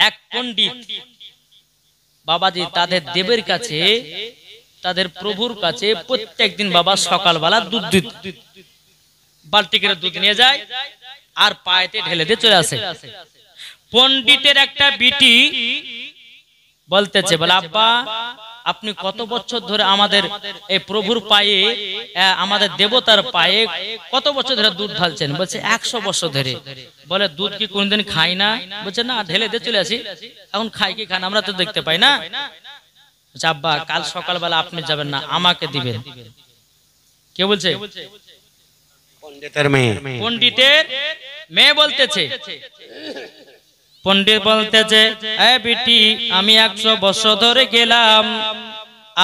এক পণ্ডিত বাবাজি তাদের দেবের কাছে, তাদের প্রভুর কাছে প্রত্যেকদিন বাবা সকালবেলা দুধ বালতি করে দুধ নিয়ে যায় আর পায়েতে ঢেলে দিয়ে চলে আসে। পণ্ডিতের একটা বিটি বলতেছে, বলে আব্বা আপনি কত বছর ধরে আমাদের এই প্রভুর পায়ে, আমাদের দেবতার পায়ে কত বছর ধরে দুধ ঢালছেন? বলছে 100 বছর ধরে। বলে দুধ কি কোনদিন খাই না? বলছে না, ঢেলে দিয়ে চলে আসি। এখন খাই কি খান আমরা তো দেখতে পাই না। আব্বা কাল সকালবেলা আপনি যাবেন না, আমাকে দিবেন। কে বলছে? পণ্ডিতের মেয়ে বলতেছে। পণ্ডিত বলতেছে, এ বিটি আমি 100 বছর ধরে গেলাম,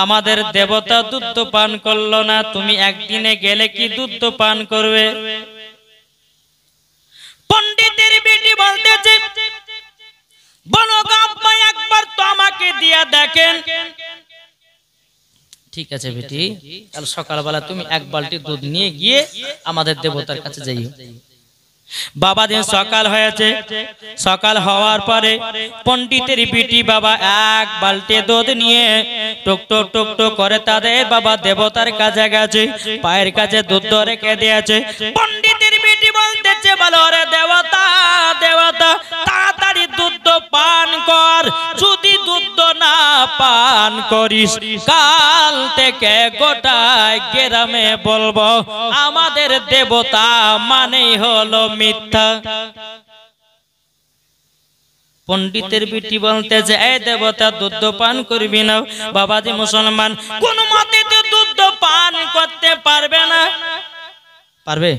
আমাদের দেবতা দুধ পান করলো না, তুমি একদিনে গেলে কি দুধ পান করবে? পণ্ডিতের বিটি বলতেছে, বলো আব্বা একবার তো আমাকে দিয়া দেখেন। ঠিক আছে বেটি, কাল সকালবেলা তুমি এক বালতি দুধ নিয়ে গিয়ে আমাদের দেবতার কাছে যাইও। বাবা দিন সকাল হয়েছে। সকাল হওয়ার পরে পণ্ডিতের বিটি বাবা এক বালতি দুধ নিয়ে টুক টুক টুক টুক করে তাদের বাবা দেবতার কাছে গেছে, পায়ের কাছে দুধ রেখে দিয়েছে। পণ্ডিতের বিটি বলতেছে, বলো রে দেবতা, দেবতা তাড়াতাড়ি দুধ পান কর, যদি দুধ না পান করিস কাল থেকে গোটায় গ্রামে বলবো আমাদের দেবতা মানেই হলো মিথ্যা। পণ্ডিতের বিটি বলতেছে, এই দেবতা দুধ পান করবি না? বাবাজি মুসলমান কোন মতে তো দুধ পান করতে পারবে না। পারবে?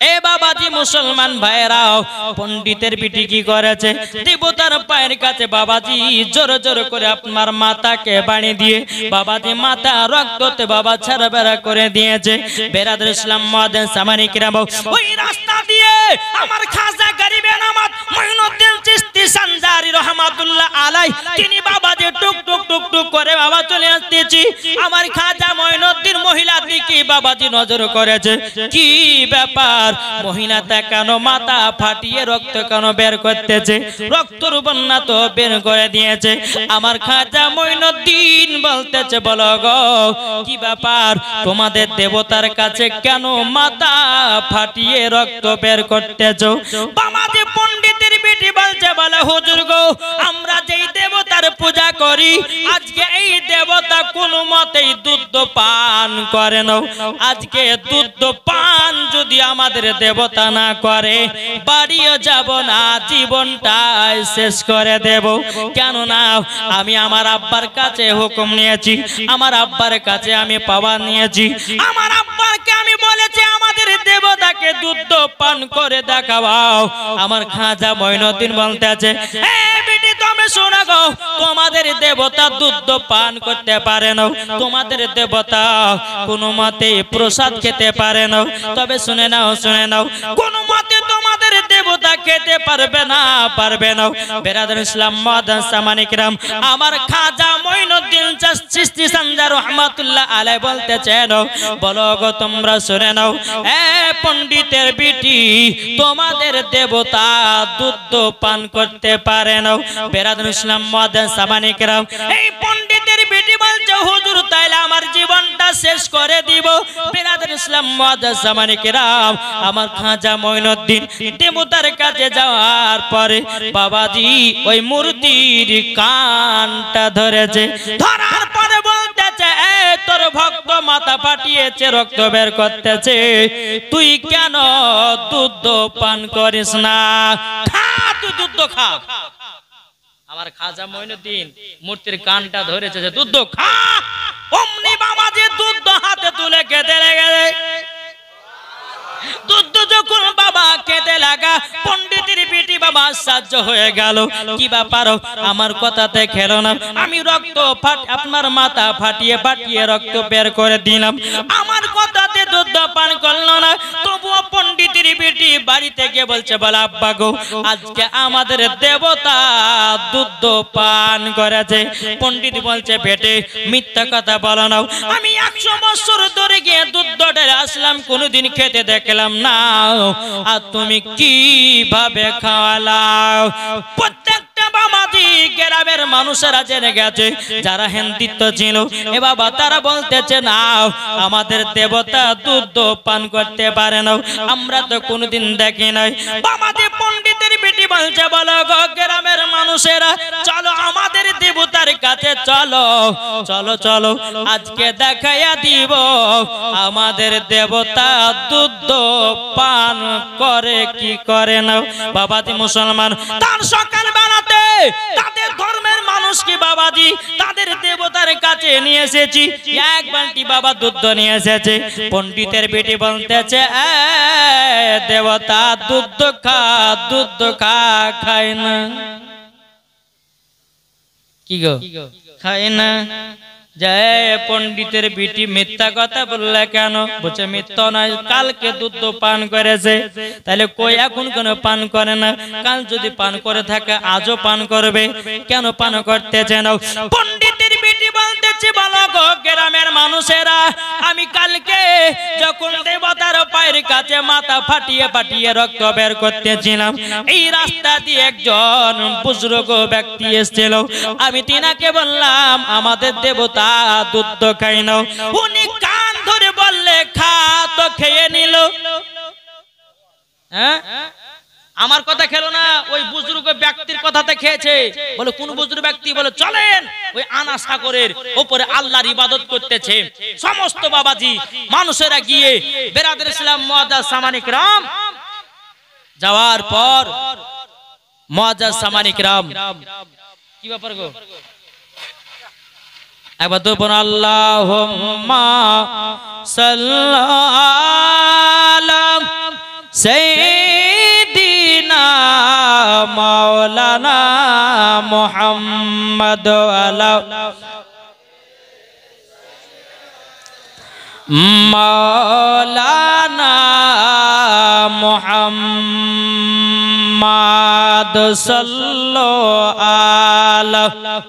এ বাবাজি মুসলমান ভাইরাও, পণ্ডিতের বিটি কি করেছে? দেবতার পায়ের কাছে বাবাজি জোর জোর করে আপনার মাথাকে বাড়ি দিয়ে বাবাজি মাথা রক্ততে বাবা ছাড়া বেড়া করে দিয়েছে। বেরাদুল ইসলাম মুয়াজ্জিন সামানি কিরাম, ওই রাস্তা দিয়ে আমার খাজা গরিবে নামাত মঈনুদ্দিন চিশতি সানজারি রহমাতুল্লাহ আলাই তিনি বাবাজি টুক টুক টুক টুক করে বাবা চলে আসতেছি। আমার খাজা মঈনুদ্দিন মহিলা দিকে বাবাজি নজর করেছে, কি ব্যাপার মহিলাটা কেন মাথা ফাটিয়ে রক্ত কেন বের করতেছে? রক্তর বন্যা তো বের করে দিয়েছে। আমার খাজা মঈনুদ্দিন বলতেছে, বলো গো কি ব্যাপার, তোমাদের দেবতার কাছে কেন মাথা ফাটিয়ে রক্ত বের করতেছো? বাবাজি পণ্ডিতের বিটি বলছে, বলে হুজুর গো আমরা যেই দেবতার পূজা করি আজকে এই দেবতা কোনো মতেই দুধ পান করে না। আজকে দুধ পান যদি আমাদের দেবতা না করে বাড়িও যাব না, জীবনটাই শেষ করে দেব। কেননা আমি আমার আব্বার কাছে হুকুম নিয়েছি, আমার আব্বার কাছে আমি পাওয়ার নিয়েছি, আমার আব্বাকে আমি বলেছি আমাদের দেবতাকে দুধ পান করে দেখাও। আমার খাজা মঈনুদ্দিন বলতেছে, এই বেটি তুমি শোনো গো, তোমাদের দেবতা দুধ পান করতে পারে না, তোমাদের দেবতা কোনো মতে প্রসাদ খেতে পারে না। তবে শুনে নাও, শুনে নাও, কোন মতে তোমাদের দেবতা খেতে পারবে না, পারবে না। বেরাদুল ইসলাম মুয়াজ্জিন সামানি কিরাম, আমার খাজা মঈনুদ্দিন চিশতি সানজারি রহমাতুল্লাহ আলাইহি বলতেছেন, বলো গো তোমরা শুনে নাও, এ পণ্ডিতের বিটি তোমাদের দেবতা দুধ পান করতে পারে না। বেরাদুল ইসলাম মুয়াজ্জিন সামানি কিরাম, এই পণ্ডিতের বিটি বলছে, হুজুর তাইলে আমার জীবনটা শেষ করে দিব। বেরাদুল ইসলাম মুয়াজ্জিন সামানি কিরাম, আমার খাজা মঈনুদ্দিন দেবতার কাছে যাওয়ার পরে বাবাজি ওই মূর্তির কানটা ধরেছে, ধরার পরে বলতেছে, এই তোর ভক্ত মাথা ফাটিয়েছে, রক্ত বের করতেছে, তুই কেন দুধ পান করিস না? খা, তুই দুধ খা। আমার খাজা মঈনুদ্দিন মূর্তির কানটা ধরেছে যে দুধ খা। অমনি বাবাজি দুধ হাতে তুলে খেতে লেগে। দুধ যখন বাবা খেতে লাগা পণ্ডিতের বিটি বাবা সাহায্য হয়ে গেল। কি ব্যাপার, আমার কথাতে খেলো না, আমি রক্ত আপনার মাথা ফাটিয়ে ফাটিয়ে রক্ত বের করে দিলাম, আমার কথাতে দুধ পান করলো না। তবুও পণ্ডিতের বিটি বাড়িতে গিয়ে বলছে, বলে আব্বা গো আজকে আমাদের দেবতা দুধ পান করেছে। পণ্ডিত বলছে, বেটে মিথ্যা কথা বলো না, আমি 100 বছর ধরে গিয়ে দুধ ঢেলে আসলাম, কোনোদিন খেতে দেখলাম না, আর তুমি কিভাবে খাওয়ালাও? প্রত্যেকটা গ্রামের মানুষেরা জেনে গেছে, যারা হিন্দুত্ব ছিল এ বাবা তারা বলতেছে না আমাদের দেবতা দুধ পান করতে পারে না, আমরা তো কোনোদিন দেখি নাই। বাবাজি পণ্ডিতের বেটি বলছে, বলো গো গ্রামের মানুষেরা, চলো আমাদের দেবতার কাছে চলো, চলো চলো আজকে দেখাইয়া দিব আমাদের দেবতা দুধ পান করে কি করে না। বাবাজি মুসলমান তার সকাল বেলাতে তাদের ধর্মের মানুষ কি বাবাজি তাদের দেবতার কাছে নিয়ে এসেছি, এক বালতি বাবা দুধ নিয়ে এসেছে। পণ্ডিতের বেটি বলতেছে, দেবতা দুধ খা, দুধ খা, খায় না। কি গো খায় না? জয় পণ্ডিতের বিটি মিথ্যা কথা বললে কেন? বলছে মিথ্যা নয়, কালকে দুধ পান করেছে, তাহলে কই এখন কেন পান করে না? কাল যদি পান করে থাকে আজও পান করবে, কেন পান করতেছে না? পণ্ডিতের বিটি বলতেছে, বলো গো গ্রামের মানুষেরা, আমি কালকে যখন দেবতার পায়ের কাছে মাথা ফাটিয়ে ফাটিয়ে রক্ত বের করতেছিলাম, এই রাস্তা দিয়ে একজন বুজুর্গ ব্যক্তি এসেছিল, আমি তিনাকে বললাম আমাদের দেবতা দুধ খাই না, উনি কান ধরে বললে খা, তো খেয়ে নিল। হ্যাঁ আমার কথা খেলো না, ওই বুজুর্গ ব্যক্তির কথাতে খেয়েছে। বলে কোন বুজুর্গ ব্যক্তি? বলে চলেন ওই আনা সাগরের উপরে আল্লাহর ইবাদত করতেছে সমস্ত বাবাজি মানুষেরা গিয়ে বেরাদর ইসলাম মুআজ্জাজ সামানিক রাম যাওয়ার পর মুআজ্জাজ সামানিক রাম কি ব্যাপার গো? একবার তো বল আল্লাহুম্মা সাল্লাল্লাহু সাইয়্যিদিনা মাওলানা মুহাম্মদ আলা মাওলানা মুহাম্মদ সাল্লাল্লাহু আলাইহি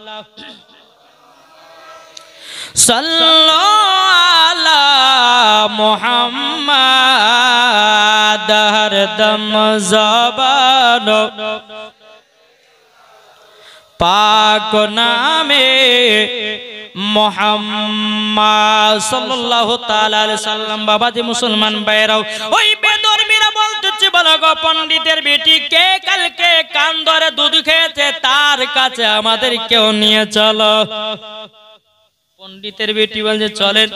সাল্লাল্লাহু মুহাম্মদ হরদম জবান পাক নামে মুহাম্মদ সাল্লাল্লাহু তাআলা আলাইহি সাল্লাম। বাবাজি মুসলমান ভাইরাও, ওই বেদর্মীরা বলতেছে, বলো গো পণ্ডিতের বেটি, কে কালকে কান ধরে দুধ খেয়েছে তার কাছে আমাদের কেউ নিয়ে চলো। পণ্ডিতের বেটি বলছে চলেন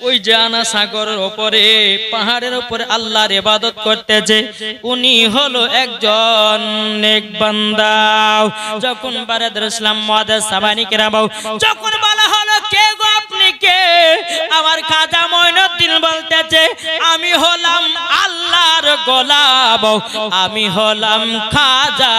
ওই যে আনা সাগরের উপরে পাহাড়ের উপরে আল্লাহর ইবাদত করতেছে, উনি হলো একজন নেক বান্দা। যখন বারাদার ইসলাম মুআজ্জাজ সামানিক রাম যখন বলা হলো কে গো আপনি কে? আমার খাজা মঈনুদ্দিন বলতেছে, আমি হলাম আল্লাহর গোলাম, আমি হলাম খাজা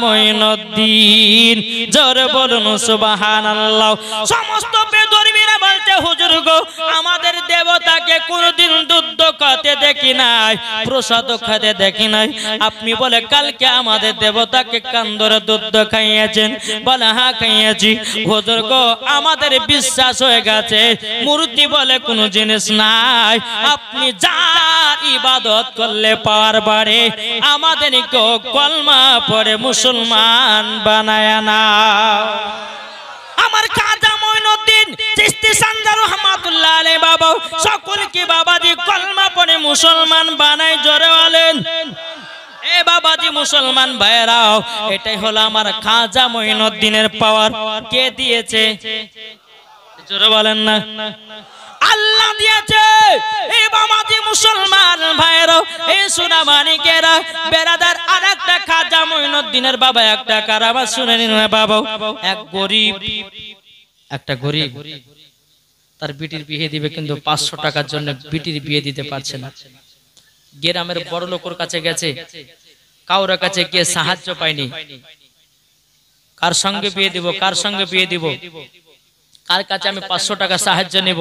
মঈনুদ্দিন। জোরে বলুন সুবহানাল্লাহ। সমস্ত বেদর্মীরা বলতে, হুজুর গো আমাদের দেবতাকে কোনদিন দুধ খেতে দেখি নাই, প্রসাদ খেতে দেখি নাই, আপনি বলে কালকে আমাদের দেবতাকে কান ধরে দুধ খাইয়েছেন? বলে হ্যাঁ খাইয়েছি। হুজুর গো আমাদের বিশ্বাস হয়ে গেছে মূর্তি বলে কোনো জিনিস নাই, আপনি যার ইবাদত করলে পাওয়ার বাড়ে, আমাদের কেউ কলমা পড়ে মুসলমান বানায় না। আমার খাজা মঈনুদ্দিন চিশতি সানজার রহমাতুল্লাহ আলাইহি বাবা সকলকে বাবাজি কলমা পড়ে মুসলমান বানায়। জোরে বলেন এ বাবাজি মুসলমান ভাইরাও, এটাই হলো আমার খাজা মঈনুদ্দিনের পাওয়ার। কে দিয়েছে? জোরে বলেন না। আল্লাহ দিয়েছে। এই বাবাজি মুসলমান ভাইরাও, এই সোনা মানিকেরা বেরাদার, আরেকটা খাজা মঈনুদ্দিনের বাবা একটা কারাবা শুনে নিন বাবা। এক গরিব, একটা গরিব তার বিটির বিয়ে দিবে, কিন্তু 500 টাকার জন্য বিটির বিয়ে দিতে পারছে না। গ্রামের বড় লোকের কাছে গেছে, কাউর কাছে গিয়ে সাহায্য পায়নি। কার সঙ্গে বিয়ে দিব, কার সঙ্গে বিয়ে দিব, কার কাছে আমি 500 টাকা সাহায্য নেব?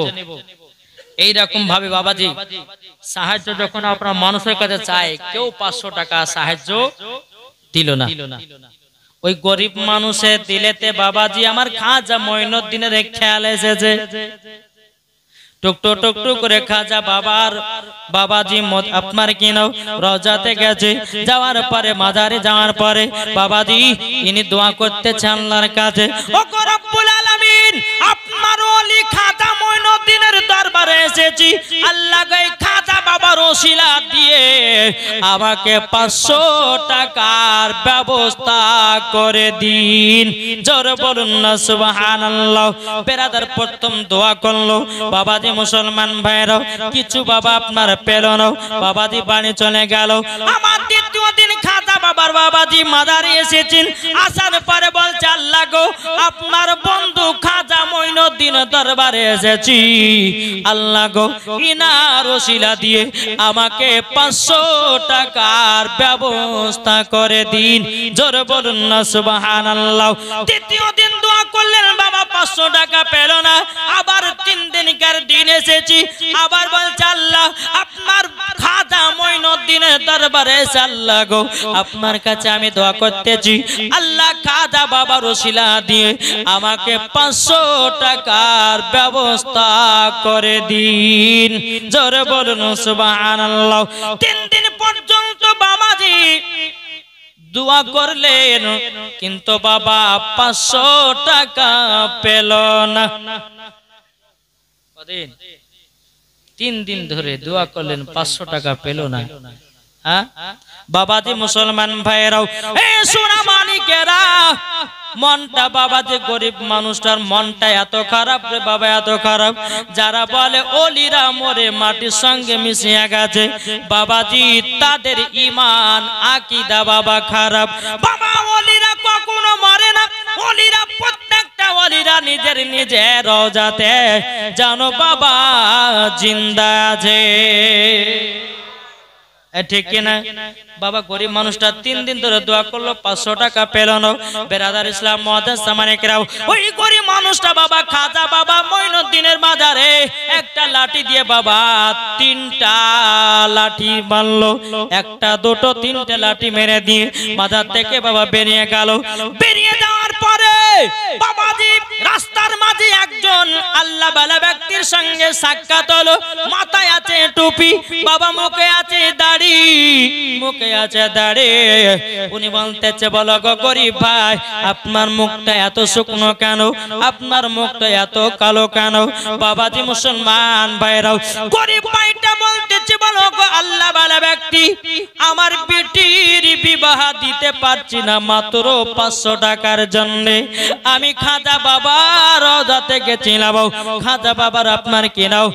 এইরকম ভাবে বাবাজি সাহায্য যখন আপনার মানুষের কাছে চায়, কেউ 500 টাকা সাহায্য দিল না। ওই গরিব মানুষের দিলেতে বাবাজি আমার খাজা মঈনুদ্দিনের খেয়াল এসেছে। টুকটু টুকটু করে খাজা বাবার বাবাজি মত আপনার কিনাও রওজাতে গেছে যাওয়ার পরে মাজারে যাওয়ার পরে বাবাজি ইনি দোয়া করতেছেন আল্লাহর কাছে ও রব্বুল আলামিন আপনার ওলি খাজা মঈনুদ্দিনের দরবারে এসেছি আল্লাহ গো খাজা বাবার ওসিলা দিয়ে আমাকে 500 টাকার ব্যবস্থা করে দিন জোরে বলুন না সুবহানাল্লাহ বেরাদার প্রথম দোয়া করলো বাবাজি মুসলমান ভাইরা কিছু বাবা আপনার পেল না বাবাজি বাড়ি চলে গেল আমার দ্বিতীয় দিন খাজা বাবার বাবাজি মাজারে এসেছেন আসার পরে বলছে আল্লাহ গো আপনার বন্ধু খাজা মঈনুদ্দিন দরবারে এসেছি আল্লাহ গো ইনার ওসিলা দিয়ে আমাকে 500 টাকার ব্যবস্থা করে দিন জোরে বলুন না সুবহানাল্লাহ তৃতীয় দিন দোয়া করলেন বাবা 500 টাকা পেল না আবার 3 দিনকার দিন এসেছি আবার বলছে আল্লাহ আপনার খাজা মঈনুদ্দিনের দরবারে এসে আল্লাহ গো আপনার কাছে আমি দোয়া করতেছি আল্লাহ খাজা বাবার ওসিলা দিয়ে আমাকে 500 টাকার ব্যবস্থা করে দিন জোরে বলুন সুবহানাল্লাহ 3 দিন পর্যন্ত বাবাজি দোয়া করলেন কিন্তু বাবা 500 টাকা পেল না 3 দিন ধরে দোয়া করলেন 500 টাকা পেল না হ্যাঁ বাবাজি মুসলমান ভাইরাও এই সোনা মানিকেরা মনটা বাবাজি গরিব মানুষটার মনটা এত খারাপ রে বাবা এত খারাপ যারা বলে ওলিরা মরে মাটির সঙ্গে মিশিয়ে গেছে বাবাজি তাদের ঈমান আকীদা বাবা খারাপ বাবা ওলিরা কখনো মরে না ওলিরা প্রত্যেকটা ওলিরা নিজের নিজের রওজাতে জানো বাবা জিন্দা আছে ঠিক কিনা বাবা গরিব মানুষটা 3 দিন ধরে দোয়া করলো 500 টাকা পেল না বেরাদার ইসলাম মুআদ্দাস সামানিকরাও ওই গরিব মানুষটা বাবা খাজা বাবা মঈনুদ্দিনের মাজারে একটা লাঠি দিয়ে বাবা 3টা লাঠি মারলো একটা দুটো 3টে লাঠি মেরে দিয়ে মাজার থেকে বাবা বেরিয়ে গেল বেরিয়ে যাওয়ার পরে বাবাজি রাস্তার মাঝে একজন আল্লাহ বালা ব্যক্তির সঙ্গে সাক্ষাৎ হলো মাথায় আছে টুপি বাবা মুখে আছে দাড়ি মুখে আছে দাড়ি উনি বলতেছে বলো গো গরিব ভাই আপনার মুখটা এত শুকনো কেন আপনার মুখটা এত কালো কেন বাবাজি মুসলমান ভাইরাও গরিব ভাইটা বলতেছে বলো গো আল্লাহ বালা ব্যক্তি আমার বেটির বিবাহ দিতে পারছি না মাত্র 500 টাকার জন্য আমি খাজা বাবার রওজাতে গেছিলাম খাজা বাবার আপনার কিনাও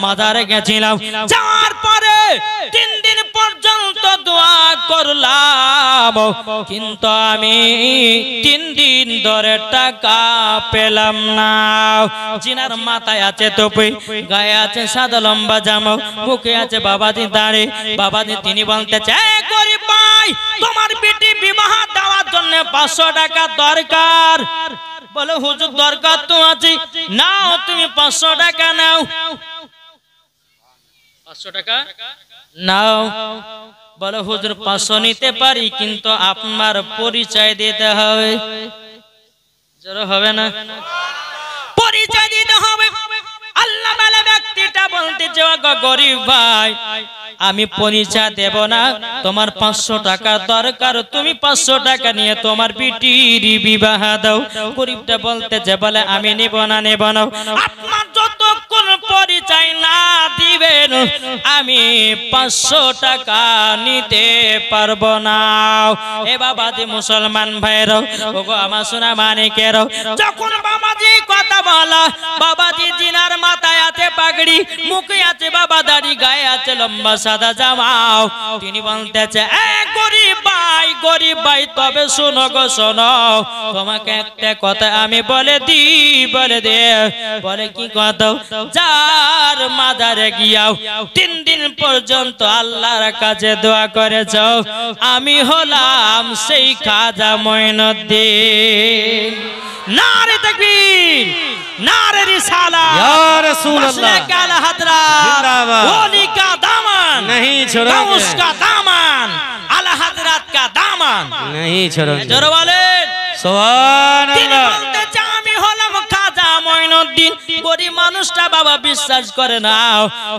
মাজারে গেছিলাম যাওয়ার পরে 3 দিন পর্যন্ত দোয়া করলাম কিন্তু আমি 3 দিন ধরে টাকা পেলাম না জিনার মাথায় আছে টুপি গায়ে আছে সাদা লম্বা জামা মুখে আছে বাবাজি দাঁড়ে বাবাজি তিনি বলতেছে এ গরিব ভাই তোমার বেটি বিবাহ দেওয়ার জন্য 500 টাকা দরকার বলে হুজুর দরকার তো আছে নাও তুমি 500 টাকা নাও 500 টাকা নাও বলে হুজুর 500 নিতে পারি কিন্তু আপনার পরিচয় দিতে হবে জোরে হবে না পরিচয় দিতে হবে আল্লাহ বালা ব্যক্তিটা বলতেছে ওগো গরিব ভাই আমি পরিচয় দেব না তোমার 500 টাকা দরকার তুমি 500 টাকা নিয়ে তোমার বেটির বিবাহ দাও গরিবটা বলতেছে বলে আমি নেব না আপনার যতক্ষণ পরিচয় না দিবেন আমি 500 টাকা নিতে পারবো না এ বাবাজি মুসলমান ভাইরা ওগো আমার সোনা মানিকেরা যখন বাবাজি কথা বলা বাবাজি জিনার মাথায় আছে পাগড়ি মুখে আছে বাবা দাড়ি গায়ে আছে লম্বা সাদা জামাও তিনি বলতেছে এ গরিব ভাই তবে শোনো গো শোনো তোমাকে একটা কথা আমি বলে দে বলে কি কথা যার মাজারে গিয়াও 3 দিন পর্যন্ত আল্লাহর কাছে দোয়া করেছো আমি হলাম সেই খাজা মঈনুদ্দিন নারে তাকবীর नारे रिसाला या रसूल अल्लाह काला हजरत ओली का दामन नहीं छोड़ोगे उसका दामन आला हजरत का दामन नहीं छोड़ोगे जोर वाले सुभान अल्लाह बोलते जामी होलम खाजा मঈনুদ্দিন গরিব মানুষটা বাবা বিশ্বাস করে না,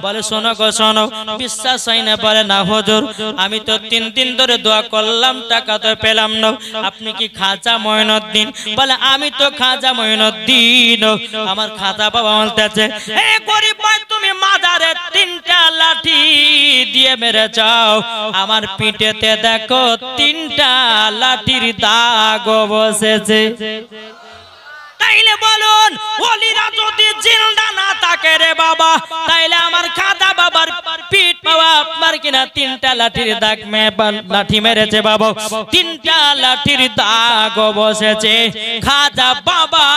বলে শোনো গো শোনো, বিশ্বাস হয় না, বলে না হুজুর আমি তো 3 দিন ধরে দোয়া করলাম টাকা তো পেলাম না, আপনি কি খাজা মঈনুদ্দিন? বলে আমি তো খাজা মঈনুদ্দিন। আমার খাজা বাবা বলতেছে এ গরিব ভাই তুমি মাজারে 3টা লাঠি দিয়ে মেরে যাও, আমার পিঠেতে দেখো 3টা লাঠির দাগ বসেছে। তাইলে বলুন ওলিরা যদি জিন্দা না থাকে রে বাবা, তাইলে আমার খাজা বাবার পিঠ বাবা আপনার কিনা 3টা লাঠির দাগ লাঠি মেরেছে বাবা, 3টা লাঠির দাগ বসেছে। খাজা বাবা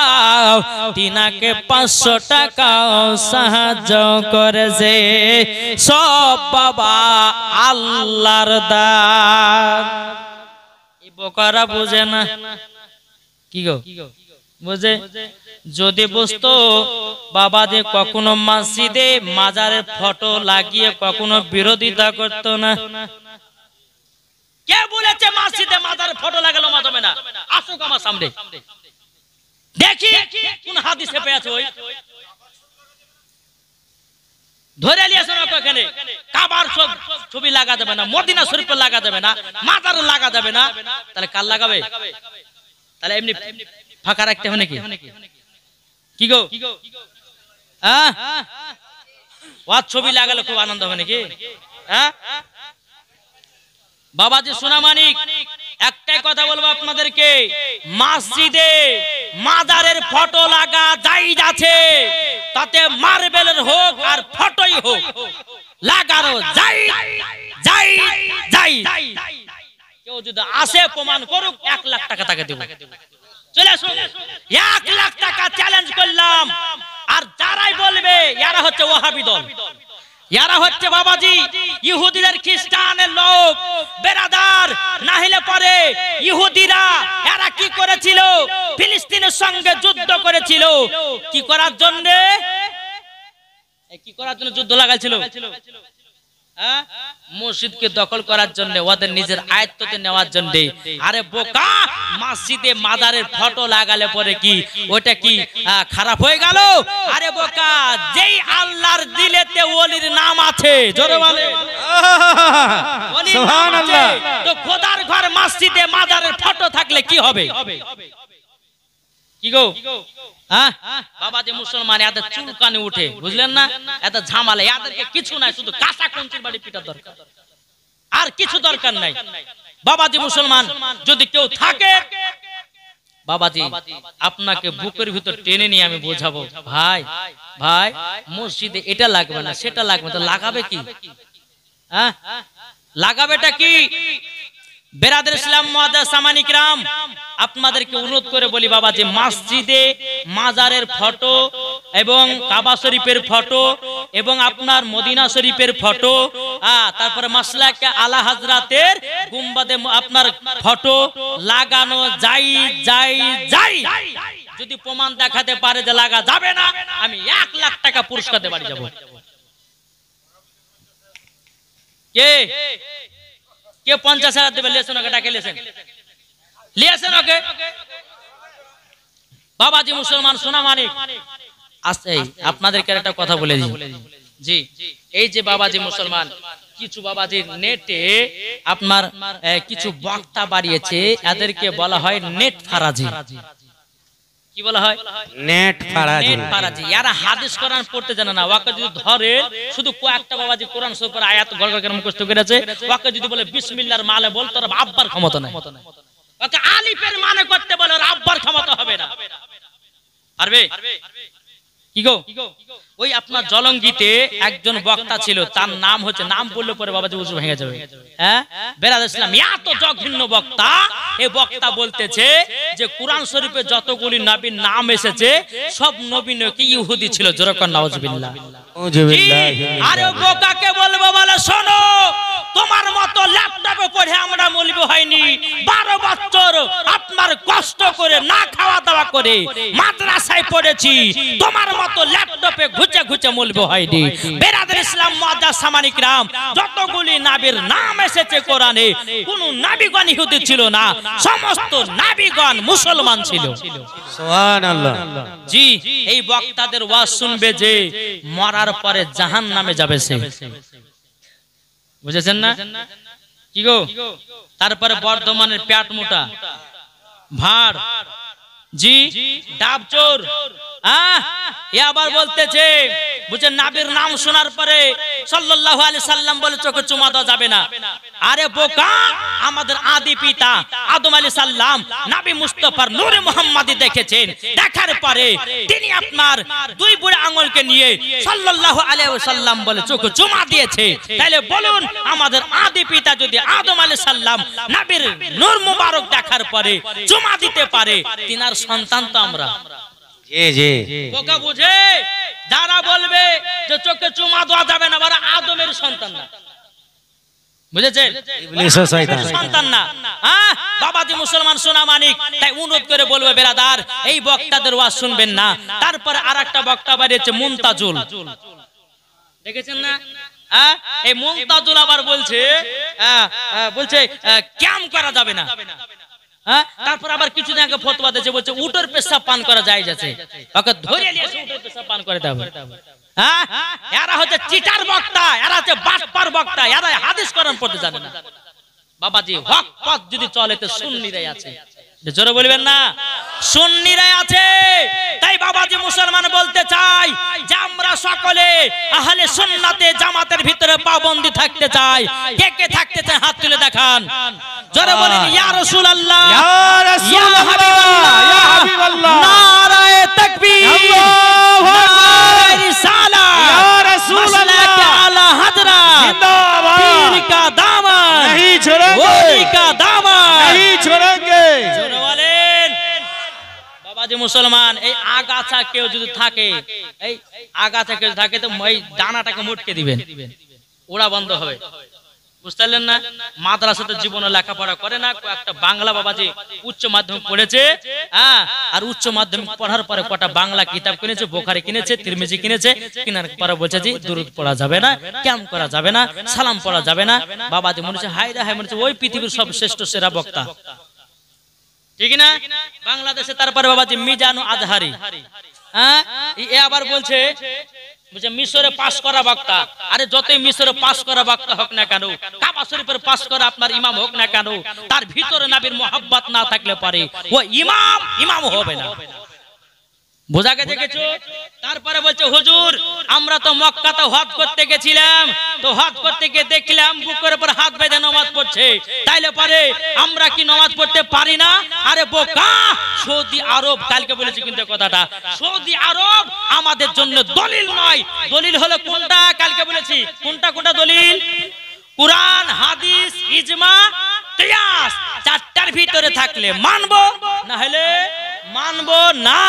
তিনাকে 500 টাকা সাহায্য করেছে। সব বাবা আল্লাহর দান। এই বোকারা বোঝে না কি গো, বুঝে? যদি বুঝতো বাবা যে কখনো মসজিদে মাজারের ফটো লাগিয়ে কখনো বিরোধিতা করতো না। কে বলেছে মসজিদে মাজারের ফটো লাগালো মাঝবে না? আসুক আমার সামনে দেখি কোন হাদিসে পেয়েছে। ওই ধরে নিয়েছে না এখানে কাবার ছবি লাগা যাবে না, মদিনা শরীফে লাগা যাবে না, মাজারে লাগা যাবে না, তাহলে কাল লাগাবে? তাহলে এমনি ফাঁকা রাখতে হবে নাকি? কি গো ওর ছবি লাগালে খুব আনন্দ হবে নাকি? বাবাজি সোনামানিক একটাই কথা বলবো আপনাদেরকে, মসজিদে মাজারের ফটো লাগা জায়েজ আছে, তাতে মার্বেলের হোক আর ফটোই হোক লাগানো জায়েজ জায়েজ জায়েজ। কেউ যদি আসে প্রমাণ করুক 1 লাখ টাকা তাকে দেব। চলে আসুন, 1 লাখ টাকা চ্যালেঞ্জ করলাম। আর যারাই বলবে এরা হচ্ছে ওয়াহাবি দল, এরা হচ্ছে বাবাজি ইহুদিদের খ্রিস্টানের লোক বেরাদার। না হলে পরে ইহুদিরা এরা কি করেছিল? ফিলিস্তিনের সঙ্গে যুদ্ধ করেছিল। কি করার জন্য? কি করার জন্য যুদ্ধ লাগাইছিল? মসজিদকে দখল করার জন্য, ওদের নিজের আয়ত্ততে নেওয়ার জন্য। আরে বোকা, মসজিদে মাজারের ফটো লাগালে পরে কি ওটা কি খারাপ হয়ে গেল? আরে বোকা, যেই আল্লাহর দিলেতে ওলির নাম আছে, জোরে বলে সুবহানাল্লাহ, তো খোদার ঘর মসজিদে মাজারের ফটো থাকলে কি হবে? কি গো বাবাজি মুসলমান এদের চুলকানি উঠে, বুঝলেন না? এত ঝামেলা, এদেরকে কিছু নাই, শুধু কাঁচা কঞ্চির বাড়ি পিটার দরকার, আর কিছু দরকার নাই। বাবাজি মুসলমান যদি কেউ থাকে, বাবাজি আপনাকে বুকের ভিতর টেনে নিয়ে আমি বোঝাবো, ভাই ভাই মসজিদে এটা লাগবে না সেটা লাগবে, তো লাগাবে কি? লাগাবেটা কি? বেরাদের ইসলাম মুআজ্জাজ সামানি কিরাম, আপনাদেরকে অনুরোধ করে বলি বাবা, যে মসজিদে মাজারের ফটো এবং কাবা শরীফের ফটো এবং আপনার মদিনা শরীফের ফটো, তারপরে মাসলাকে আলা হাজরাতের গুম্বাদে আপনার ফটো লাগানো যাই যাই যাই। যদি প্রমাণ দেখাতে পারে যে লাগা যাবে না, আমি 1 লাখ টাকা পুরস্কার দিয়ে বাড়ি যাব। কে কে 50,000 দেবে? লেছেন ওকে, ডাকে লেছেন, লিয়েছেন ওকে। বাবাজি মুসলমান সোনা মানিক, আচ্ছা আপনাদেরকে একটা কথা বলে দিই জি, এই যে বাবাজি মুসলমান কিছু বাবাজির নেটে আপনার কিছু বক্তা বাড়িয়েছে, এদেরকে বলা হয় নেট ফারাজি। কি বলা হয়? নেট ফারাজি। নেট ফারাজি। এরা হাদিস কোরআন পড়তে জানে না। ওকে যদি ধরে শুধু কয়েকটা বাবাজি কোরআন শরীফের আয়াত গড় গড় করে মুখস্থ করেছে, ওকে যদি বলে বিসমিল্লাহর মানে বল, তোর আব্বার ক্ষমতা নাই। ওকে আলিফের মানে করতে বলে, ওর আব্বার ক্ষমতা হবে না। পারবে? কি গো ওই আপনার জলঙ্গিতে একজন বক্তা ছিল, তার নাম হচ্ছে, নাম বললে পরে বাবাজি উজু ভেঙে যাবে। হ্যাঁ, বেরাদার ইসলাম এত জঘন্য বক্তা। এই বক্তা বলতেছে যে কোরআন শরীফে যতগুলি নবীর নাম এসেছে সব নবী নাকি ইহুদি ছিল। জোরে কর নাউজুবিল্লাহ। আরে বোকাকে বলবো, বলে শোনো, তোমার মতো ল্যাপটপে পড়ে আমরা মৌলবি হয়নি। 12 বছর আপনার কষ্ট করে না খাওয়া দাওয়া করে মাদ্রাসায় পড়েছি, তোমার মতো ল্যাপটপে ঘুচে ঘুচে মৌলবি হয়নি। বেরাদর ইসলাম মুআজ্জাজ সামানিক রাম, যতগুলি নবীর নাম এসেছে কোরআনে, কোন নবীগণ ইহুদি ছিল না, সমস্ত নবীগণ মুসলমান ছিল। সুবহানাল্লাহ। জি, এই বক্তাদের ওয়াজ শুনবে যে মরার পরে জাহান্নামে যাবে সে, বুঝেছেন না কি গো? তারপরে বর্ধমানের পেট মোটা ভাড়, জি ডাবচোর, এ আবার বলতেছে বুঝে নবীর নাম শোনার পরে সাল্লাল্লাহু আলাইহি সাল্লাম বলে চোখে চুমা দেওয়া যাবে না। আরে বোকা, আমাদের আদি পিতা আদম আলাইহিস সালাম নবী মুস্তাফার নূরে মুহাম্মাদি দেখেছেন, দেখার পরে তিনি আপনার দুই বুড়া আঙ্গুলকে নিয়ে সাল্লাল্লাহু আলাইহি ওয়াসাল্লাম বলে চোখে চুমা দিয়েছে। তাহলে বলুন, আমাদের আদি পিতা যদি আদম আলাইহিস সালাম নবীর নূর মুবারক দেখার পরে চুমা দিতে পারে, তিনার সন্তান তো আমরা। জি জি, বোকা বুঝে যারা বলবে যে চোখে চুমা দেওয়া যাবে না, ওরা আদমের সন্তান না, বুঝেছেন? ইবলিস ও শয়তান সন্তান না। বাবাজি মুসলমান সোনা মানিক, তাই অনুরোধ করে বলবে বেরাদার, এই বক্তাদের ওয়াজ শুনবেন না। তারপরে আরেকটা বক্তা বাড়িয়েছে মুনতাজুল, দেখেছেন না? এই মুনতাজুল আবার বলছে ক্যাম করা যাবে না। তারপর আবার কিছুদিন আগে ফতোয়া দিয়েছে, বলছে উটের পেশাব পান করা জায়েজ আছে, ওকে ধরে নিয়ে এসে উটের পেশাব পান করে দেবে। এরা হচ্ছে চিটার বক্তা, এরা হচ্ছে বাটপার বক্তা, এরা হাদিস কোরআন পড়তে জানে না। বাবাজি হক পথ যদি চলে তো সুন্নিরাই আছে, জোরে বলবেন না, সুন্নিরাই আছে। তাই বাবাজি মুসলমান বলতে চাই যে আমরা সকলে আহলে সুন্নাতে জামাতের ভিতরে পাবন্দি থাকতে চাই। কে কে থাকতে চায় হাত তুলে দেখান, জোরে বলেন ইয়া রাসূলুল্লাহ, ইয়া রাসূলুল্লাহ, ইয়া হাবিবাল্লাহ, নারায়ে তাকবীর, আল্লাহু আকবার, রিসালা, ইয়া রাসূলুল্লাহ, আলা হাজরা, জিন্দাবাদ, পীর কা দামন नहीं छोड़ेंगे, ওলি কা দামন नहीं छोड़ेंगे। জোরে বলেন। বাবাজি মুসলমান, এই আগাছা কেউ যদি থাকে, এই আগাছা কেউ থাকে তো এই দানাটাকে মুটকে দিবেন, ওড়া বন্ধ হবে, বুঝতে পারলেন না? মাদ্রাসাতে জীবনে লেখাপড়া করে না, একটা বাংলা বাবাজি উচ্চ মাধ্যমিক পড়েছে, আর উচ্চ মাধ্যমিক পড়ার পরে কটা বাংলা কিতাব কিনেছে, বুখারী কিনেছে, তিরমিজি কিনেছে, কেনার পরে বলছে যে দুরূদ পড়া যাবে না, ক্যাম করা যাবে না, সালাম পড়া যাবে না। বাবাজি মনে হচ্ছে হায় রে হায়, মনে হচ্ছে ওই পৃথিবীর সর্বশ্রেষ্ঠ সেরা বক্তা, ঠিক না? বাংলাদেশে তারপরে বাবাজি মিজানু আজহারি, এ আবার বলছে মিশরে পাস করা বক্তা। আরে যতই মিশরে পাস করা বক্তা হোক না কেন, কাবা শরীফের পাস করা আপনার ইমাম হোক না কেন, তার ভিতরে নবীর মোহাব্বত না থাকলে পারে ও ইমাম হবে না। বোঝা গেছে কিছু? তারপরে বলছে হুজুর আমরা তো মক্কাতে হজ করতে গেছিলাম, তো হজ করতে গিয়ে দেখলাম বুকের উপর হাত বেঁধে নামাজ পড়ছে, তাইলে পারে আমরা কি নামাজ পড়তে পারি না? আরে বোকা, সৌদি আরব, কালকে বলেছি কিন্তু কথাটা, সৌদি আরব আমাদের জন্য দলিল নয়। দলিল হলো কোনটা? কালকে বলেছি কোনটা কোনটা দলিল? কুরআন, হাদিস, ইজমা, কিয়াস, চারটার ভিতরে থাকলে মানবো, না হলে মানবো না।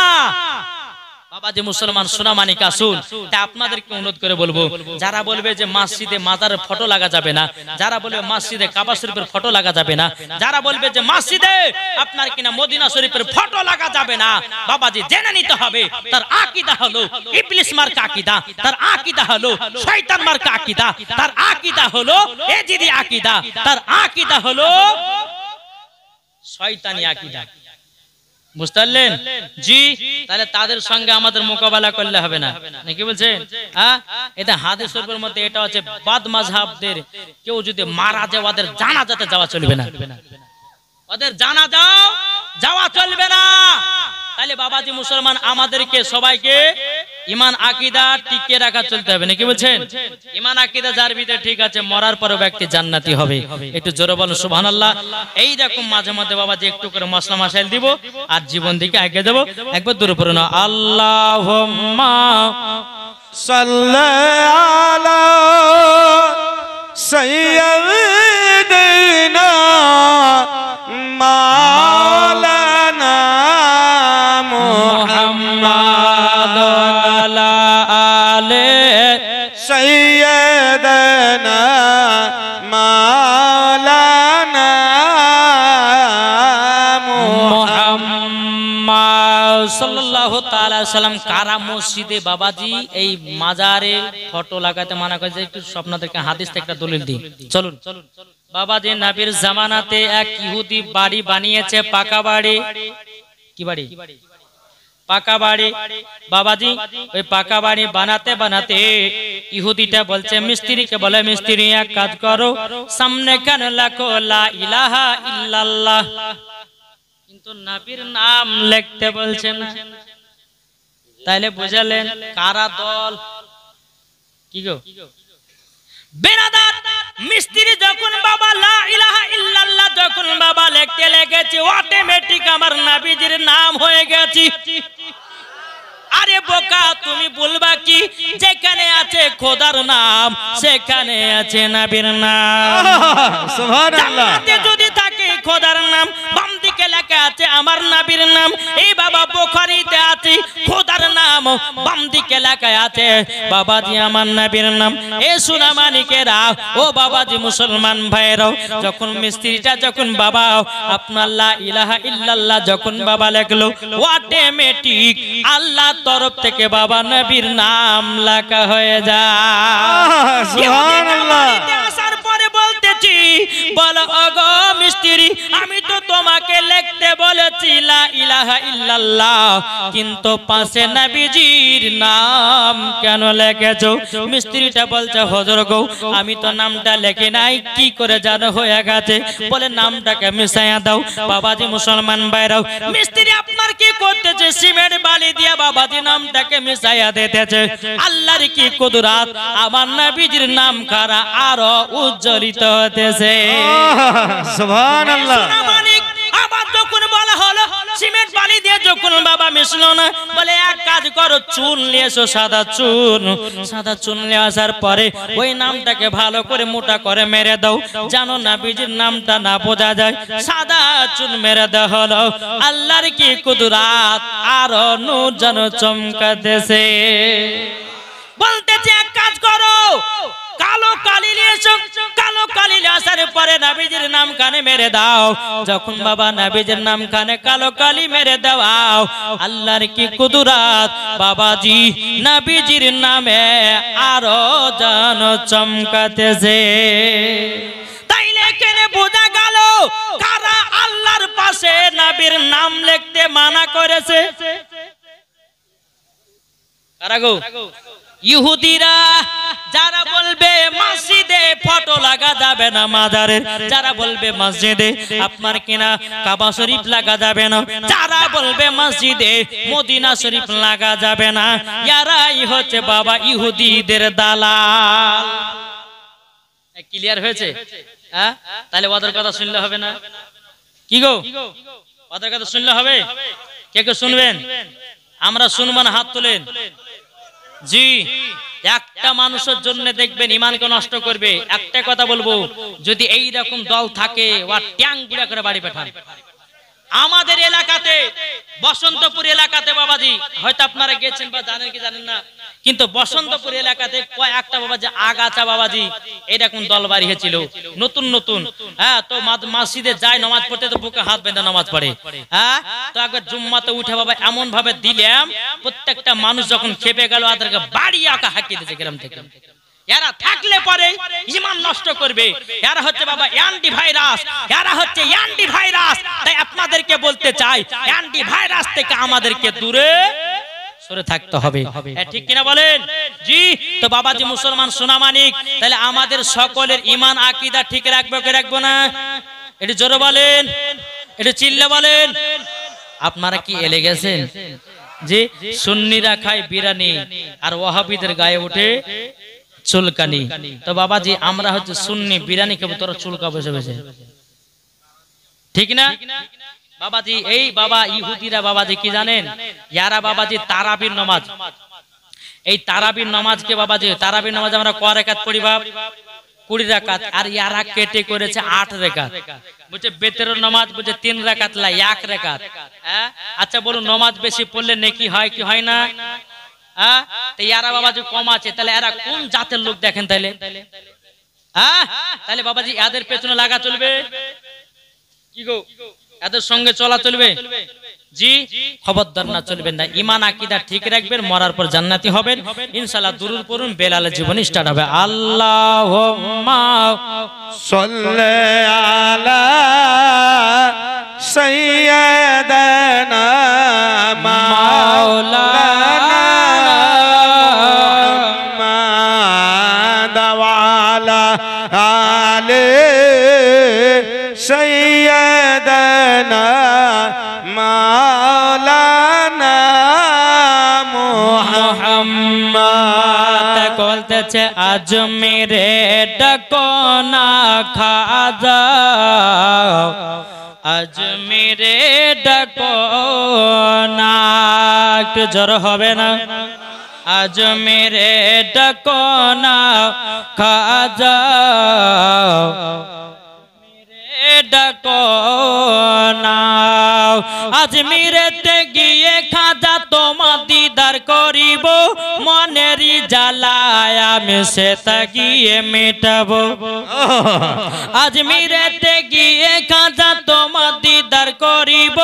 বাবাজি মুসলমান সোনা মানিক আসুন, তা আপনাদেরকে অনুরোধ করে বলবো, যারা বলবে যে মসজিদে মাজারের ফটো লাগা যাবে না, যারা বলবে মসজিদে কাবা শরীফের ফটো লাগা যাবে না, যারা বলবে যে মসজিদে আপনার কিনা মদিনা শরীফের ফটো লাগা যাবে না, বাবাজি জেনে নিতে হবে তার আকীদা হলো ইবলিস মার্কা আকীদা, তার আকীদা হলো শয়তান মার্কা আকীদা, তার আকীদা হলো এজিদি আকীদা, তার আকীদা হলো শয়তানি আকীদা। বুঝতে পারলেন? জি, তাহলে তাদের সঙ্গে আমাদের মোকাবেলা করলে হবে না, নাকি বলছেন? এটা হাদিস শরীফের মধ্যে এটা হচ্ছে বাদ মাযহাবদের কেউ যদি মারা যায় ওদের জানাজাতে যাওয়া চলবে না, ওদের জানাজা যাওয়া চলবে না। তাহলে বাবাজি মুসলমান আমাদেরকে সবাইকে ঈমান আকীদা টিকিয়ে রাখা চলতে হবে, নাকি বলছেন? ঈমান আকীদা যার ভিতরে ঠিক আছে, মরার পরে ব্যক্তি জান্নাতি হবে। একটু জোরে বলুন সুবহানাল্লাহ। এই রকম মাঝে মধ্যে বাবাজি একটু করে মশলা মাসাইল দিব আর জীবন দিকে এগিয়ে যাব। একবার দূরে পড়ো না, আল্লাহুম্মা সাল্লি আলা সাইয়্যিদিনা মাওলানা মুহাম্মাদ আলা আলি সাইয়্যিদিনা মোহাম্মদ সাল্লাল্লাহু তাআলা আলাইহি সাল্লাম কারা মসজিদে বাবাজি এই মাজারে ফটো লাগাতে মানা করেছে? একটু আপনাদেরকে হাদিস থেকে একটা দলিল দিই, চলুন। বাবাজি নবীর জামানাতে এক ইহুদি বাড়ি বানিয়েছে, পাকা বাড়ি। কি বাড়ি? পাকা বাড়ি। বাবাজি ওই পাকা বাড়ি বানাতে বানাতে ইহুদিটা বলছে মিস্ত্রিকে, বলে মিস্ত্রি এক কাজ করো, সামনে কেন লেখো লা ইলাহা ইল্লাল্লাহ, কিন্তু নবীর নাম লিখতে বলছে না। তাইলে বুঝালেন কারা দল? কি গো বেরাদার, মিস্ত্রি যখন বাবা লা ইলাহা ইল্লাল্লাহ যখন বাবা লিখতে লেগেছে, অটোমেটিক আমার নবীজির নাম হয়ে গেছে। আরে বোকা, তুমি বলবা কি যেখানে আছে খোদার নাম সেখানে আছে নবীর নাম। সুবহানাল্লাহ। জান্নাতে যদি থাকে খোদার নাম, বাম দিকে লেখা আছে আমার নবীর নাম। এই বাবা বুখারীতে আছে খোদার নাম, বাম দিকে লেখা আছে বাবাজি আমার নবীর নাম। এ সোনামানিকেরা, ও বাবাজি মুসলমান ভাইরাও, যখন মিস্ত্রিটা যখন বাবা আপনার লা ইলাহা ইল্লাল্লাহ যখন বাবা লেখলো, অটোমেটিক আল্লাহ তরফ থেকে বাবা নবীর নাম লেখা হয়ে যায়। সুবহানাল্লাহ। আসার পরে বলতেছি, বলো ওগো মিস্ত্রি, আমি তো তোমাকে লিখতে বলেছি লা ইলাহা ইল্লাল্লাহ, কিন্তু পাশে নবীজির নাম কেন লিখেছো? মিস্ত্রিটা বলছে হুজুর গো, আমি তো নামটা লিখি নাই, কি করে জানো হয়ে গেছে? বলে নামটাকে মিশাইয়া দাও। বাবাজি মুসলমান ভাইরাও, মিস্ত্রি আপনার কি করতেছে? সিমেন্ট বালি দিয়া বাবাজি নামটাকে মিশাইয়া দিতেছে। আল্লাহর কি কুদরত, আমার নবীজির নাম কারা আরো উজ্জ্বলিত হতেছে। সুবহানাল্লাহ। আবার যখন বলা হলো সিমেন্ট বালি দিয়ে যখন বাবা মিশলো না, বলে এক কাজ করো, চুন নিয়ে এসো, সাদা চুন। সাদা চুন নিয়ে আসার পরে ওই নামটাকে ভালো করে মোটা করে মেরে দাও, জানো নবীজির নামটা না বোঝা যায়। সাদা চুন মেরে দেওয়া হলো। আল্লাহর কি কুদরত, আরো নূর যেন চমকাতেছে। বলতেছে এক কাজ করো, কালো কালি নিয়ে এসো। কালো কালি আসার পরে নবীজির নাম কানে মেরে দাও। যখন বাবা নবীজির নাম কানে কালো কালি মেরে দাও, আল্লাহর কি কুদরত, বাবাজি নবীজির নামে আরো যেন চমকাতেছে। তাইলে কেন বোঝা গেল কারা আল্লাহর পাশে নবীর নাম লিখতে মানা করেছে? কারা গো? ইহুদিরা। যারা বলবে মসজিদে ফটো লাগা যাবে না মাজারের, যারা বলবে মসজিদে আপনার কিনা কাবা শরীফ লাগা যাবে না, যারা বলবে মসজিদে মদিনা শরীফ লাগা যাবে না, এরাই হচ্ছে বাবা ইহুদিদের দালাল। ক্লিয়ার হয়েছে? হ্যাঁ, তাহলে ওদের কথা শুনলে হবে না? কি গো, ওদের কথা শুনলে হবে? কে কে শুনবেন? আমরা শুনবো না, হাত তোলেন। জি, একটা মানুষের জন্য দেখবেন ইমানকে নষ্ট করবে। একটা কথা বলবো, যদি এই রকম দল থাকে ওয়া ট্যাং গুলা করে বাড়ি পাঠান। আমাদের এলাকাতে বসন্তপুর এলাকাতে বাবাজি, হয়তো আপনারা গেছেন বা জানেন কি জানেন না, কিন্তু বসন্তপুর এলাকাতে কয়েকটা বাবাজি আগাছা বাবাজি এরকম দল বাড়িয়েছিল নতুন নতুন। হ্যাঁ, তো মসজিদে যায় নামাজ পড়তে, তো বুকে হাত বেঁধে নামাজ পড়ে। হ্যাঁ, তো একবার জুম্মাতে উঠে বাবা এমন ভাবে দিলাম, প্রত্যেকটা মানুষ যখন খেপে গেল তাদেরকে বাড়ি আঁকা হাঁকিয়ে দিয়েছে গ্রাম থেকে। এরা থাকলে পরে ঈমান নষ্ট করবে। এরা হচ্ছে বাবা অ্যান্টি ভাইরাস, এরা হচ্ছে অ্যান্টি ভাইরাস। তাই আপনাদেরকে বলতে চাই, অ্যান্টি ভাইরাস থেকে আমাদেরকে দূরে সরে থাকতে হবে। ঠিক কিনা বলেন? জি। তো বাবাজি মুসলমান সোনামানিক, তাহলে আমাদের সকলের ঈমান আকীদা ঠিক রাখবো কি রাখবো না? একটু জোরে বলেন, একটু চিল্লে বলেন। আপনারা কি এলে গেছেন যে সুন্নিরা খায় বিরিয়ানি আর ওয়াহাবিদের গায়ে ওঠে চুলকানি? তো বাবাজি আমরা হচ্ছে সুন্নি, বিরিয়ানি খাবো, তোরা চুলকা বসে বসে, ঠিক না বাবাজি? এই বাবা ইহুদিরা বাবাজি কি জানেন, ইয়ারা বাবাজি তারাবির নামাজ, এই তারাবির নামাজকে বাবাজি, তারাবির নামাজ আমরা ক রাকাত পড়ি বাপ? 20 রাকাত। আর ইয়ারা কেটে করেছে 8 রাকাত। বুঝছে বেতের নামাজ বুঝছে 3 রাকাত লা 1 রাকাত। হ্যাঁ, আচ্ছা বলুন নামাজ বেশি পড়লে নেকি হয় কি হয় না? হ্যাঁ, তো ইয়ারা বাবাজি কম আছে, তাহলে এরা কোন জাতের লোক দেখেন তাইলে? হ্যাঁ, তাহলে বাবাজি এদের পেছনে লাগা চলবে কি গো? এদের সঙ্গে চলা চলবে? জি খবরদার না চলবেন না, ঈমান আকীদা ঠিক রাখবেন, মরার পর জান্নাতি হবেন ইনশাআল্লাহ। দুরূদ পড়ুন, বেলালের জীবন স্টার্ট হবে। আল্লাহুম্মা সাল্লি আলা সাইয়্যিদানা মাওলানা মুহাম্মাদ ওয়া আলা আলি সাইয়্যিদানা মাওলানা মুহাম্মদ। বলতেছে আজ মেরে ডাকো না খাজা, আজ মেরে ডাকো না, একটু জ্বর হবে না, আজ মেরে ডাকো না খাজা, মেরে ডাকো না। আজ মেরেতে গিয়ে খাজা তোমার দিদার করিব, মনেরই জ্বালায় আমি সেটা গিয়ে মেটাবো। আজ মেরেতে গিয়ে খাজা তোমার দিদার করিব,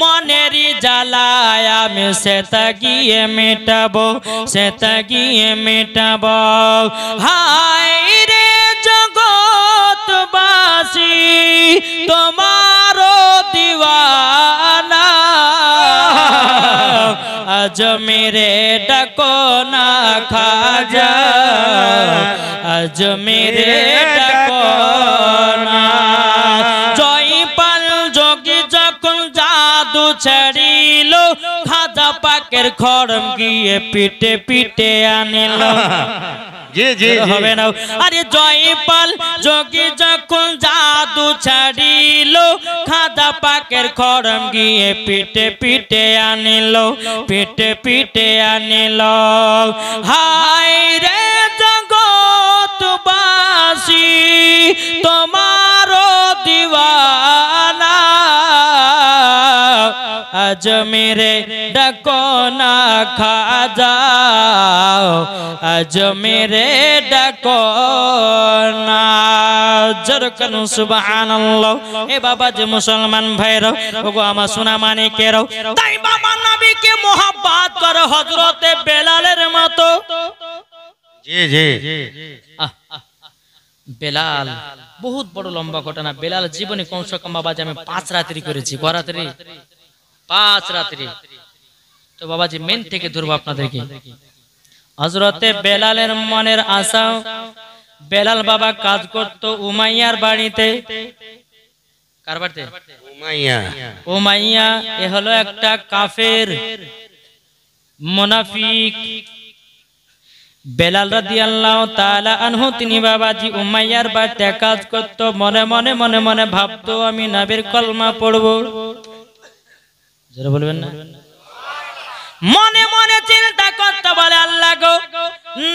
মনেরই জ্বালায় আমি সেটা গিয়ে মেটাবো, সেটা গিয়ে মেটাবো। হায় রে জগৎবাসী তোমারও দিওয়ানা, আজ মেরে ডাকো না খাজা, আজ মেরে ডাকো না। জয়পাল যোগী যখন জাদু ছাড়িল, খাজা পাকের খড়ম গিয়ে পিটে পিটে আনিল। জি জি হবে না, আরে জয়পাল যোগী যখন জাদু ছাড়িল, খাজা পাকের খড়ম গিয়ে পিটে পিটে আনিল, পিটে পিটে আনিল। হায় রে জগৎবাসী তোমারও দিওয়ানা, আজ মেরে ডাকো না খাজা, আজ মেরে ডাকো না। জরকান সুবহানাল্লাহ। এ বাবা যে মুসলমান ভাইরা, ওগো আমার সোনা মানিকেরাও, তাই বাবা নবীকে মোহাব্বত করো হযরতে বেলালের মতো। জি জি বেলাল বহুত বড় লম্বা ঘটনা। বেলাল জীবনে কমসে কম বাবাজি আমি 5 রাত্রি করেছি। ক রাত্রি? 5 রাত্রি। তো বাবাজি মেন থেকে ধরবো আপনাদেরকে। হযরতে বেলালের মনের আশা, বেলাল বাবা কাজ করত উমাইয়ার বাড়িতে। কার বাড়িতে? উমাইয়া। উমাইয়া এ হলো একটা কাফের মুনাফিক। বেলাল রাদিয়াল্লাহু তাআলা আনহু তিনি বাবাজি উমাইয়ার বাড়িতে কাজ করত। মনে মনে মনে মনে ভাবতো আমি নবীর কলমা পড়বো। জোরে বলবেন না? মনে মনে চিন্তা করতে বলে আল্লাহ গো,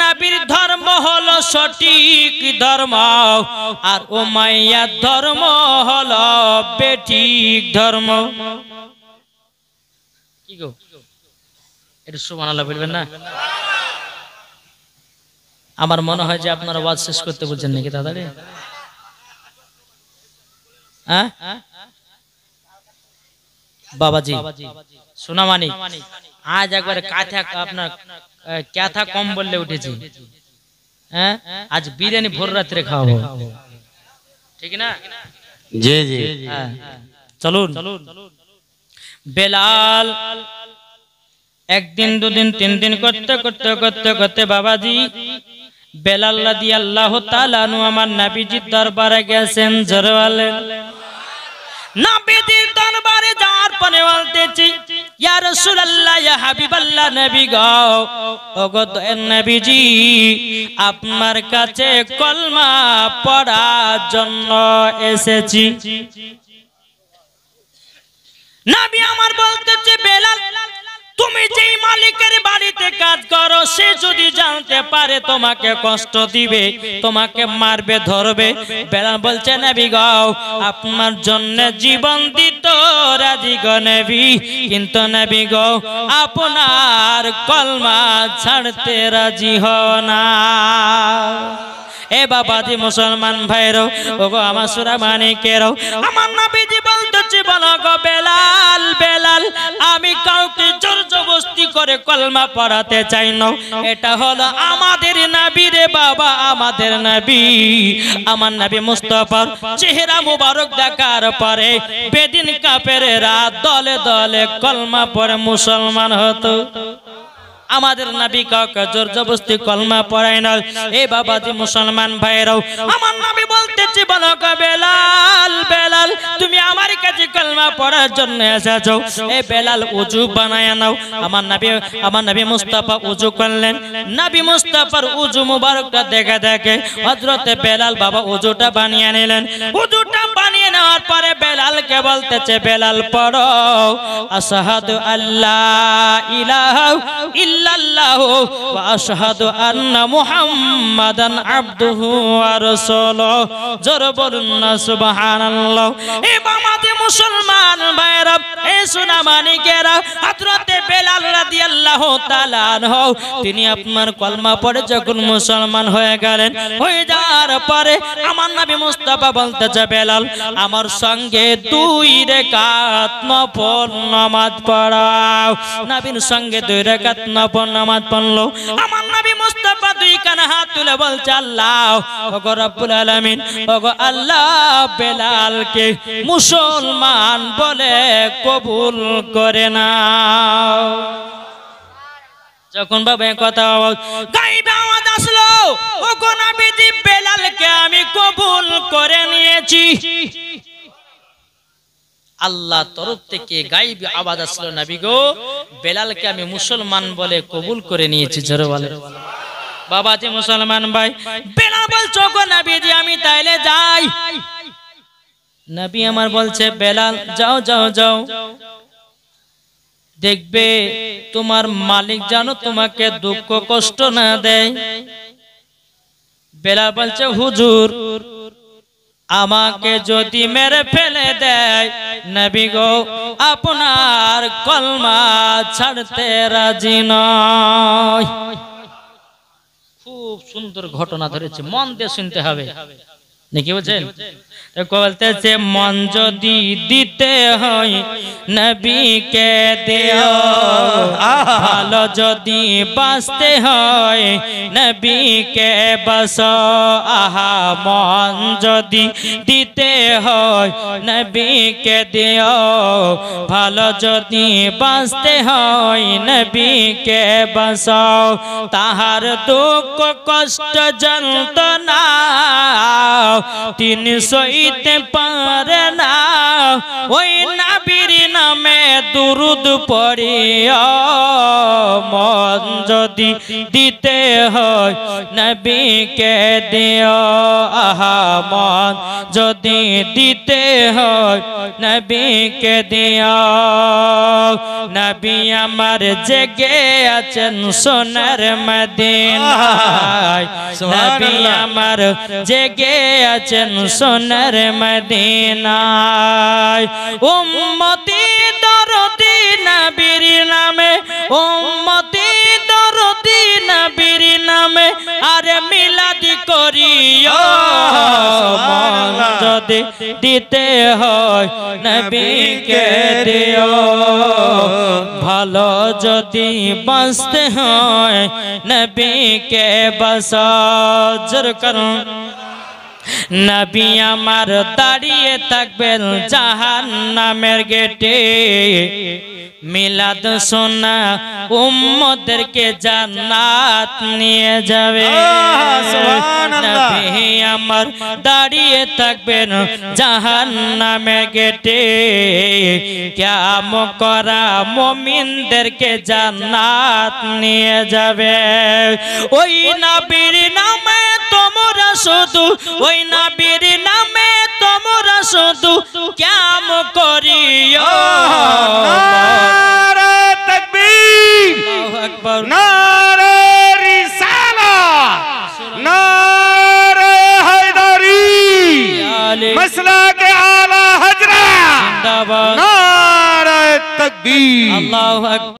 নবীর ধর্ম হলো সঠিক ধর্ম, আর উমাইয়ার ধর্ম হলো বেঠিক ধর্ম। কি গো, এটা সুবহানাল্লাহ বলবেন না? আমার মনে হয় যে আপনারা ওয়াজ শেষ করতে বলছেন নাকি তাড়াতাড়ি? হ্যাঁ বাবাজি সোনামানি, আজ একবার কাথা আপনার ক্যাথা কম বললে উঠেছি। হ্যাঁ আজ বিরিয়ানি ভোর রাত্রে খাওয়াবো, ঠিক না? জি জি হ্যাঁ চলুন। বেলাল একদিন দুদিন তিন দিন করতে করতে করতে করতে বাবাজি বেলাল রাদিয়াল্লাহু তাআলা আনহু আমার নবীজির দরবারে গেছেন। জোরে বলেন। নবীজির দরবারে যাওয়ার পরে বলতেছি, ইয়া রাসূলুল্লাহ, ইয়া হাবিবাল্লাহ, নবী গো, ওগো দয়ার নবীজি, আপনার কাছে কলমা পড়ার জন্য এসেছি। নবী আমার বলতেছে, বেলাল তুমি যেই মালিকের বাড়িতে কাজ করো, সে যদি জানতে পারে তোমাকে কষ্ট দিবে, তোমাকে মারবে, ধরবে। বেলাল বলছে, নবী গো, আপনার জন্য জীবন দিত রাজি গো নবী, কিন্তু নবী গো আপনার কলমা ছাড়তে রাজি হও না। এ বাবাজি মুসলমান ভাইরো, ওগো আমার সোনা মানিকেরও, আমার নবীজি বল বলতেছি বলো গো বেলাল বেলাল আমি কাউকে জোর জবরদস্তি করে কলমা পড়াতে চাই না এটা হলো আমাদের নবী রে বাবা আমাদের নবী আমার নবী মুস্তাফার চেহারা মুবারক দেখার পরে বেদিন কাফেরেরা দলে দলে কলমা পড়ে মুসলমান হতো আমাদের নবী কাউকে জোর জবরদস্তি কলমা পড়ায় না এই বাবাজি মুসলমান ভাইরাও আমার নবী বলতেছি বলো গো বেলাল বেলাল তুমি আমার কাছে কলমা পড়ার জন্য এসেছো এই বেলাল ওযু বানায় নাও আমার নবী মুস্তাফা ওযু করলেন নবী মুস্তাফার ওযু মুবারকটা দেখে দেখে হযরতে বেলাল বাবা ওযুটা বানিয়ে নিলেন ওযুটা বানিয়ে নেওয়ার পরে বেলালকে বলতেছে বেলাল পড়ো আশহাদু আল্লা ইলাহা ইল্লাল্লাহু ওয়া আশহাদু আন্না মুহাম্মাদান আবদুহু ওয়া রাসূলুহু জোরে বলুন না সুবহানাল্লাহ এই বাবাজি মুসলমান ভাইরা এই সোনা মানিকেরা হযরতে বেলাল রাদিয়াল্লাহু তাআলা আনহু তিনি আপনার কলমা পড়ে যখন মুসলমান হয়ে গেলেন হয়ে যাওয়ার পরে আমার নবী মুস্তাফা বলতেছে বেলাল আমার সঙ্গে 2 রাকাত নফল নামাজ পড়াও নবীর সঙ্গে 2 রাকাত নফল নামাজ পড়লো আমার নবী মুস্তাফা 2 কান হাত তুলে বলছে আল্লাহ ওগো রব্বুল আলামিন ওগো আল্লাহ বেলালকে মুসলমান বলে কবুল করে নাও যখন বাবা কথা গায়বে আওয়াজ আসলো ওগো নবীজি বেলালকে আমি কবুল করে নিয়েছি আল্লাহ তরফ থেকে গায়বী আওয়াজ আসলো নবী গো বেলালকে আমি মুসলমান বলে কবুল করে নিয়েছি জোরে বলে বাবাজি মুসলমান ভাই বেলাল বলছো গো নবীজি আমি তাইলে যাই নবী আমার বলছে বেলাল যাও যাও যাও দেখবে তোমার মালিক জানো তোমাকে দুঃখ কষ্ট না দেয় বেলাল বলছে হুজুর আমাকে যদি মেরে ফেলে দেয় নবী গো আপনার কলমা ছাড়তে রাজি নয় খুব সুন্দর ঘটনা ধরেছে মন দিয়ে শুনতে হবে নাকি বুঝছেন বলতেছে মন যদি দিতে হয় নবীকে দিও ভালো যদি বাঁচতে হয় নবীকে বাঁচো আহা মন যদি দিতে হয় নবীকে দিও ভালো যদি বাঁচতে হয় নবীকে বাঁচো তাহার দুঃখ কষ্ট যন্ত্রণা তিনি সইতে পারে না ওই নবীর নামে দুরুদ পড়িও মন যদি দিতে হয় নবীকে দিও আহা মন যদি দিতে হয় নবীকে দিও নবী আমার জেগে আছেন সোনার মদিনায় নবী আমার জেগে আছেন সোনার মদিনায় উম্মতি দরদি নবীর নামে উম্মতি দরদি নবীর নামে আরে মিলাদ করিও মন যদি দিতে হয় নবীকে দিও ভালো যদি বাঁচতে হয় নবীকে বাঁচো জোরে করুন নবী আমার দাঁড়িয়ে থাকবেন জাহান্নামের গেটে মিলাদ শোনা উম্মতদেরকে জান্নাত নিয়ে যাবে নবী আমার দাঁড়িয়ে থাকবেন জাহান্নামের গেটে কিয়ামত করা মুমিনদেরকে জান্নাত নিয়ে যাবে ওই নবীর নামে তোমরা শুধু ওই নবীর নামে তোমরা শুধু কিয়ামত করিও নারে তাকবীর আল্লাহু আকবার নারে রিসালাত নারে হায়দারি মাসলাকে আলা হযরত জিন্দাবাদ নারে তাকবীর আল্লাহু আকবার।